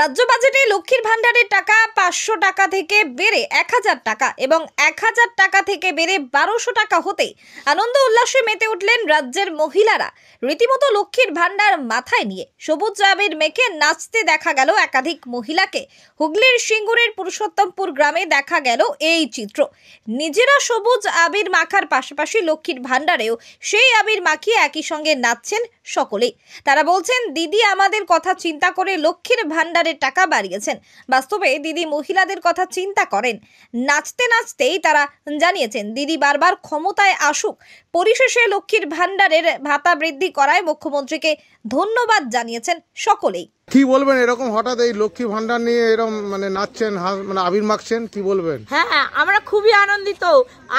রাজ্য বাজেটে লক্ষ্মীর ভান্ডারের টাকা 500 টাকা থেকে বেড়ে 1000 টাকা এবং 1000 টাকা থেকে বেড়ে 1200 টাকা হতে আনন্দ উল্লাসে মেতে উঠলেন রাজ্যের মহিলারা। রীতিমতো লক্ষ্মীর ভান্ডার মাথায় নিয়ে সবুজ আবির মেখে নাচতে দেখা গেল একাধিক মহিলাকে। হুগলির সিঙ্গুরের পুরুষোত্তমপুর গ্রামে দেখা গেল এই চিত্র। নিজেরা সবুজ আবির মাখার পাশাপাশি লক্ষ্মীর ভান্ডারেও সেই আবির মাখিয়ে একই সঙ্গে নাচছেন সকলেই। তারা বলছেন, দিদি আমাদের কথা চিন্তা করে লক্ষ্মীর ভান্ডারের টাকা বাড়িয়েছেন। বাস্তবে দিদি মহিলাদের কথা চিন্তা করেন। নাচতে নাচতেই তারা জানিয়েছেন, দিদি বারবার ক্ষমতায় আসুক, পরিশেষে লক্ষ্মীর ভান্ডারের ভাতা বৃদ্ধি করায় মুখ্যমন্ত্রীকে ধন্যবাদ জানিয়েছেন সকলেই। কি বলবেন, এরকম হঠাৎ এই লক্ষ্মী ভান্ডার নিয়ে এরকম নাচছেন, মানে আবির মাখছেন, কি বলবেন? হ্যাঁ, আমরা খুবই আনন্দিত।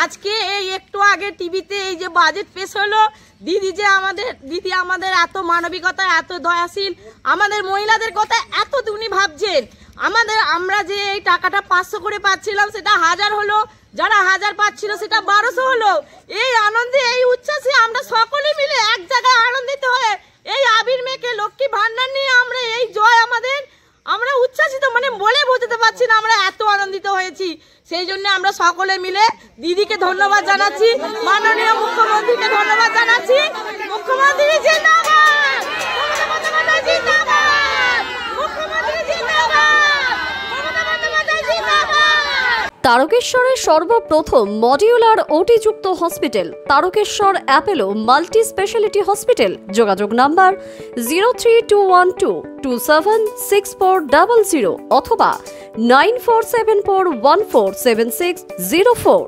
আজকে এই একটু আগে টিভিতে এই যে বাজেট পেশ হলো, দিদি আমাদের এত মানবিকতা, এত দয়াশীল, আমাদের মহিলাদের কথা এত উনি ভাবছেন। আমরা যে এই টাকাটা 500 করে পাচ্ছিলাম সেটা 1000 হলো, যারা 1000 পাচ্ছিল সেটা 1200 হলো। এই আনন্দে, এই উচ্ছ্বাসে আমরা সকলে মিলে এক জায়গায় আনন্দিত হয়ে এই আবির মেখে লক্ষ্মী ভান্ডার নিয়ে আমরা এই জয় আমরা উচ্ছ্বাসিত, বলে বোঝাতে পারছি না, আমরা এত আনন্দিত হয়েছি। সেই জন্য আমরা সকলে মিলে দিদিকে ধন্যবাদ জানাচ্ছি, মাননীয় মুখ্যমন্ত্রীকে ধন্যবাদ জানাচ্ছি। মুখ্যমন্ত্রী জিন্দাবাদ, মমতা বন্দ্যোপাধ্যায় জিন্দাবাদ, মুখ্যমন্ত্রী জিন্দাবাদ, মমতা বন্দ্যোপাধ্যায় জিন্দাবাদ। তারকেশ্বরের সর্বপ্রথম মডিউলার ওটি যুক্ত hospital Tarakeswar Apollo multi speciality hospital. যোগাযোগ নাম্বার 03212276400 অথবা 9474147604।